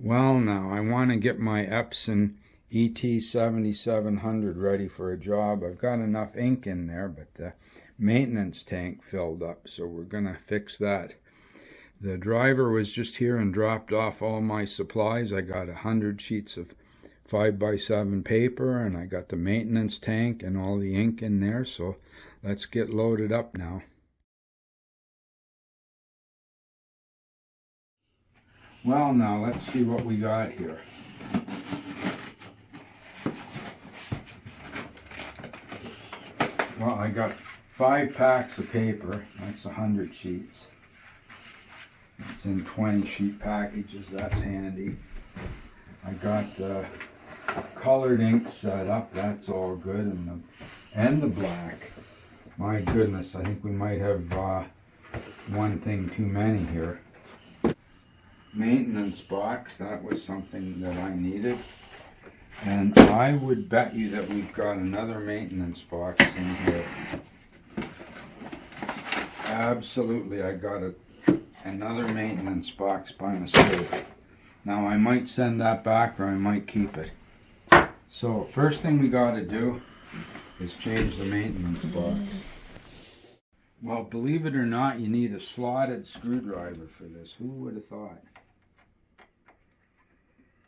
Well, now I want to get my Epson ET-7700 ready for a job. I've got enough ink in there, but the maintenance tank filled up, so we're going to fix that. The driver was just here and dropped off all my supplies. I got 100 sheets of 5x7 paper, and I got the maintenance tank and all the ink in there, so let's get loaded up now. Well, now let's see what we got here. Well, I got 5 packs of paper. That's 100 sheets. It's in 20 sheet packages. That's handy. I got the colored ink set up. That's all good. And the black. My goodness, I think we might have one thing too many here. Maintenance box, that was something that I needed, and I would bet you that we've got another maintenance box in here. Absolutely, I got another maintenance box by mistake. Now I might send that back or I might keep it. So first thing we got to do is change the maintenance box. Well, believe it or not, you need a slotted screwdriver for this. Who would have thought?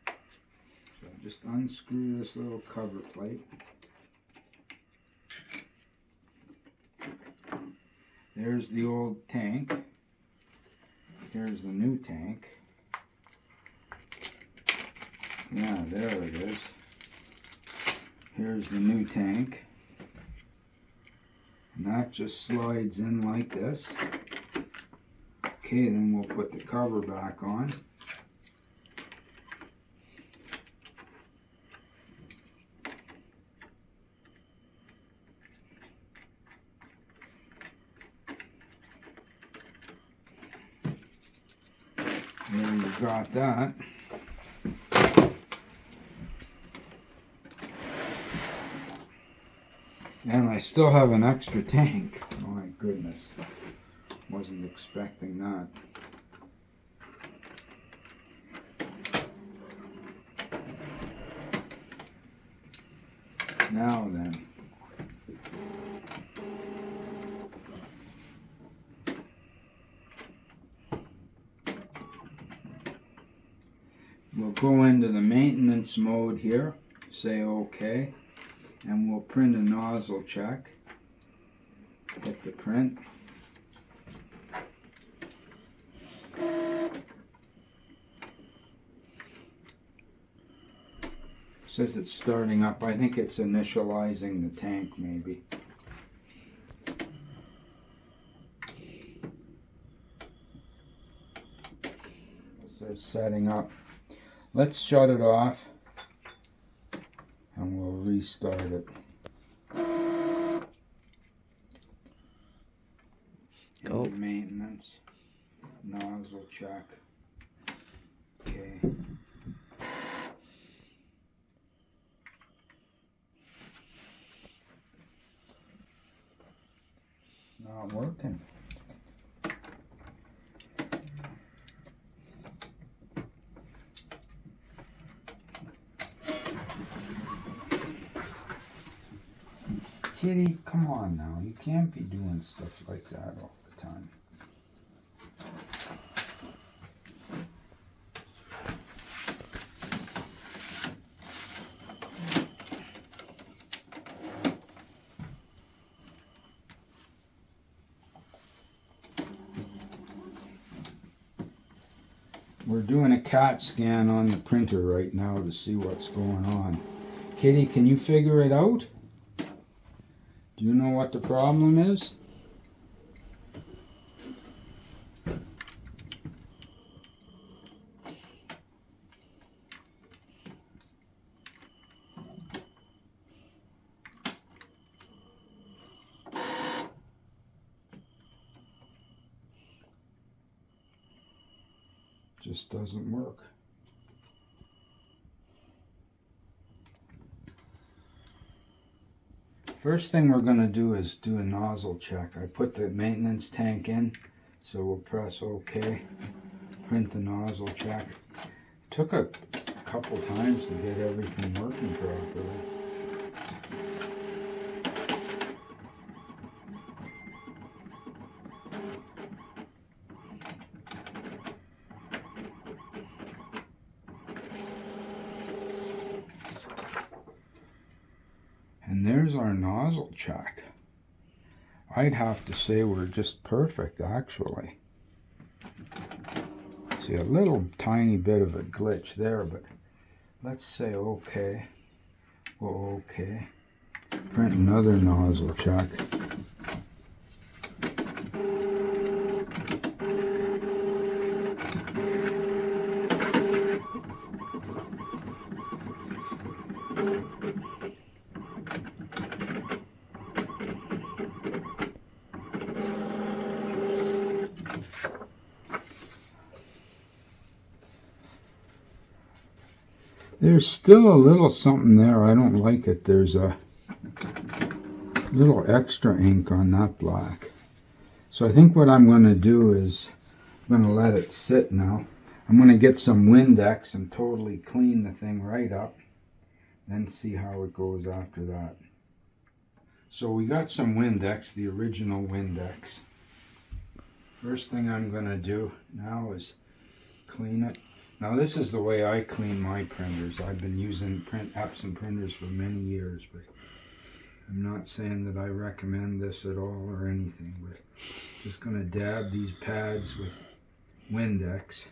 So just unscrew this little cover plate. There's the old tank. Here's the new tank. Yeah, there it is. Here's the new tank. And that just slides in like this. Okay, then we'll put the cover back on. There you got that. And I still have an extra tank. Oh my goodness. Wasn't expecting that. Now then. We'll go into the maintenance mode here. Say OK. And we'll print a nozzle check. Hit the print. Says it's starting up. I think it's initializing the tank maybe. It says setting up. Let's shut it off. And we'll restart it. Go. Maintenance. Nozzle check. Okay. It's not working. Kitty, come on now. You can't be doing stuff like that all the time. We're doing a CAT scan on the printer right now to see what's going on. Kitty, can you figure it out? Do you know what the problem is? Just doesn't work. First thing we're going to do is do a nozzle check. I put the maintenance tank in, so we'll press OK, print the nozzle check. Took a couple times to get everything working properly. And there's our nozzle check. I'd have to say we're just perfect, actually. See, a little tiny bit of a glitch there, but let's say okay. Well, okay. Print another nozzle check. There's still a little something there. I don't like it. There's a little extra ink on that black. So I think what I'm going to do is I'm going to let it sit now. I'm going to get some Windex and totally clean the thing right up. Then see how it goes after that. So we got some Windex, the original Windex. First thing I'm going to do now is clean it. Now this is the way I clean my printers. I've been using Epson printers for many years, but I'm not saying that I recommend this at all or anything, but just going to dab these pads with Windex.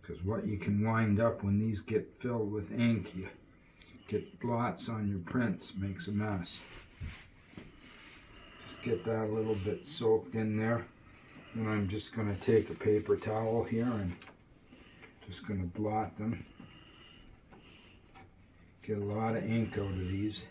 Because what you can wind up when these get filled with ink, you get blots on your prints, makes a mess. Just get that a little bit soaked in there. And I'm just going to take a paper towel here and just going to blot them. Get a lot of ink out of these.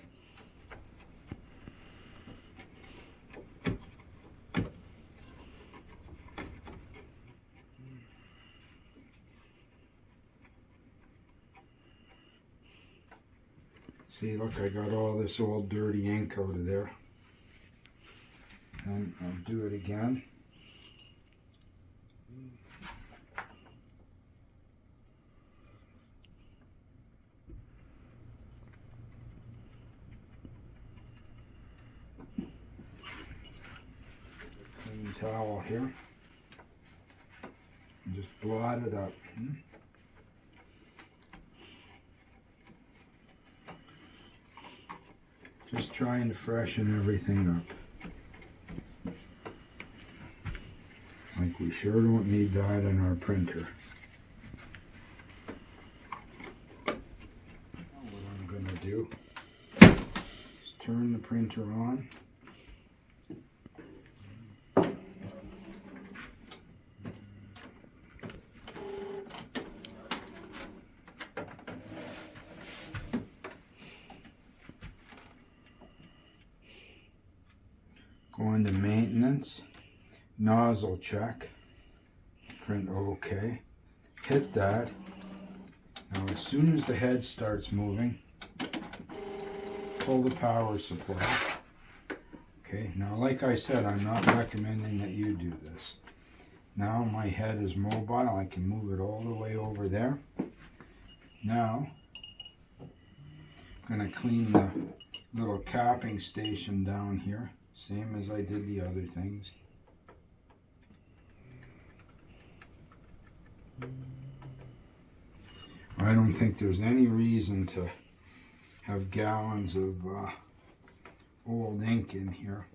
See, look, I got all this old dirty ink out of there. And I'll do it again. Clean towel here. And just blot it up. Just trying to freshen everything up. Like we sure don't need that in our printer. What I'm going to do is turn the printer on. Go into maintenance. Nozzle check, print OK, hit that. Now as soon as the head starts moving, pull the power supply. Okay, now like I said, I'm not recommending that you do this. Now my head is mobile, I can move it all the way over there. Now, I'm going to clean the little capping station down here, same as I did the other things. I don't think there's any reason to have gallons of old ink in here.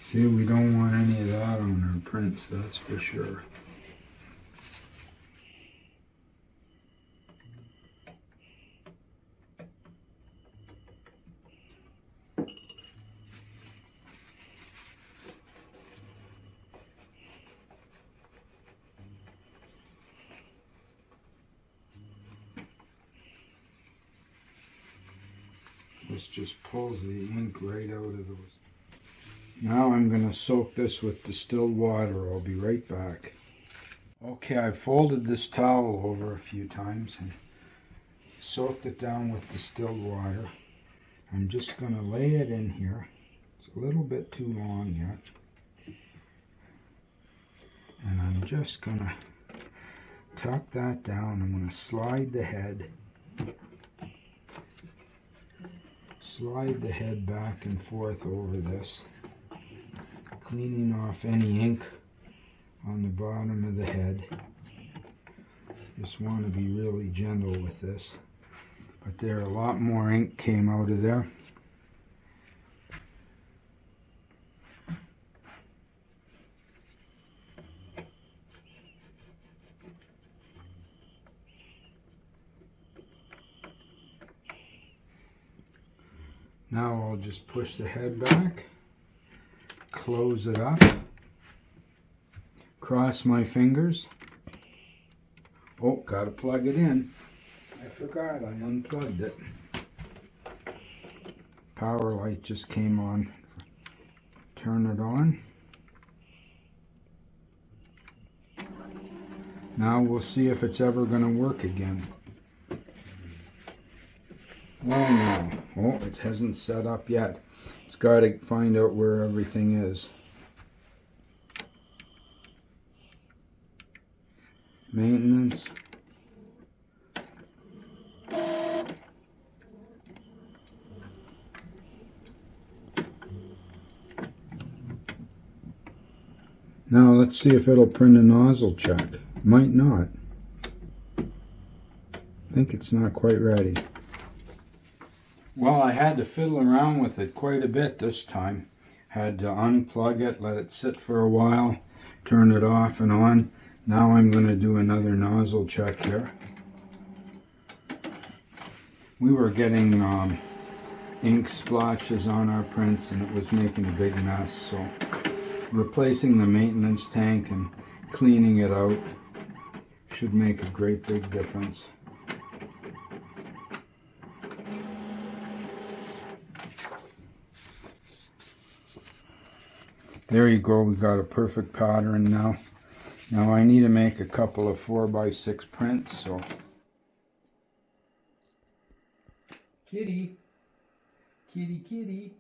See, we don't want any of that on our prints, that's for sure. This just pulls the ink right out of those. Now I'm going to soak this with distilled water. I'll be right back. Okay, I've folded this towel over a few times and soaked it down with distilled water. I'm just going to lay it in here. It's a little bit too long yet. And I'm just going to tuck that down. I'm going to slide the head back and forth over this, cleaning off any ink on the bottom of the head. Just want to be really gentle with this. But there, a lot more ink came out of there. Now I'll just push the head back, close it up, cross my fingers. Oh, gotta plug it in. I forgot I unplugged it. Power light just came on. Turn it on. Now we'll see if it's ever going to work again. Oh no. Oh, it hasn't set up yet. It's got to find out where everything is. Maintenance. Now let's see if it'll print a nozzle check. Might not. I think it's not quite ready. Well, I had to fiddle around with it quite a bit this time. Had to unplug it, let it sit for a while, turn it off and on. Now I'm going to do another nozzle check here. We were getting ink splotches on our prints and it was making a big mess, so replacing the maintenance tank and cleaning it out should make a great big difference. There you go, we got a perfect pattern now. Now I need to make a couple of 4x6 prints, so. Kitty, kitty, kitty.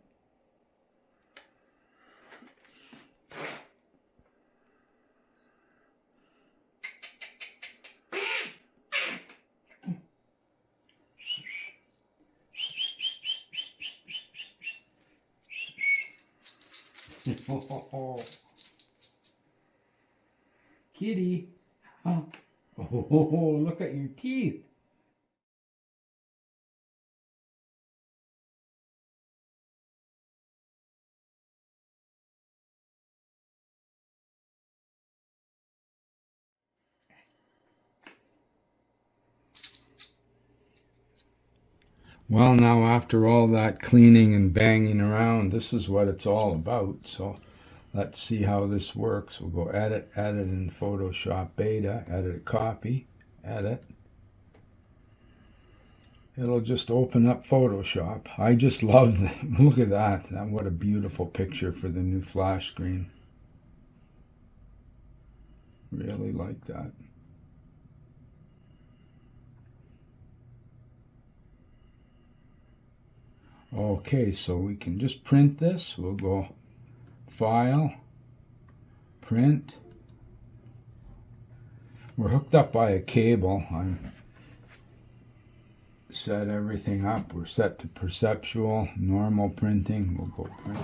Kitty. Huh? Oh, look at your teeth. Well, now after all that cleaning and banging around, this is what it's all about. So let's see how this works. We'll go edit in Photoshop Beta, edit a copy, edit. It'll just open up Photoshop. I just love that. Look at that. What a beautiful picture for the new flash screen. Really like that. Okay, so we can just print this. We'll go File, Print. We're hooked up by a cable. I set everything up. We're set to perceptual, normal printing. We'll go print.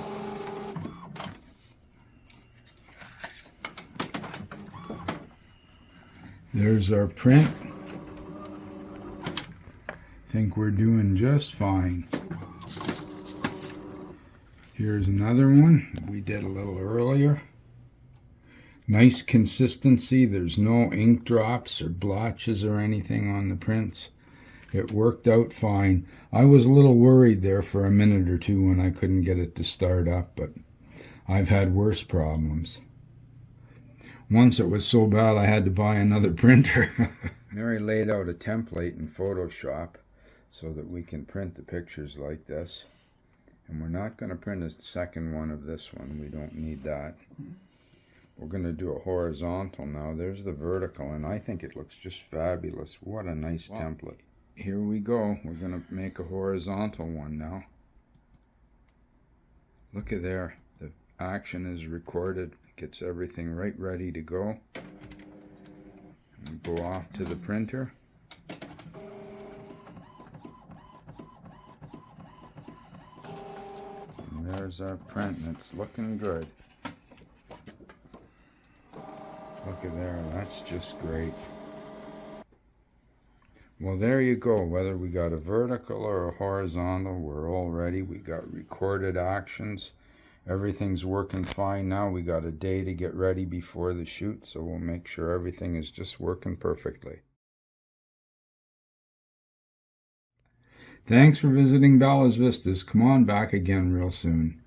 There's our print. I think we're doing just fine. Here's another one we did a little earlier. Nice consistency. There's no ink drops or blotches or anything on the prints. It worked out fine. I was a little worried there for a minute or two when I couldn't get it to start up, but I've had worse problems. Once it was so bad I had to buy another printer. Mary laid out a template in Photoshop so that we can print the pictures like this. And we're not going to print a second one of this one. We don't need that. We're going to do a horizontal now. There's the vertical, and I think it looks just fabulous. What a nice template. Here we go. We're going to make a horizontal one now. Look at there. The action is recorded. It gets everything right ready to go. And we go off to the printer. And there's our print, and it's looking good. Look at there. That's just great. Well, there you go. Whether we got a vertical or a horizontal, we're all ready. We got recorded actions. Everything's working fine now. We got a day to get ready before the shoot, so we'll make sure everything is just working perfectly. Thanks for visiting Bella's Vistas. Come on back again real soon.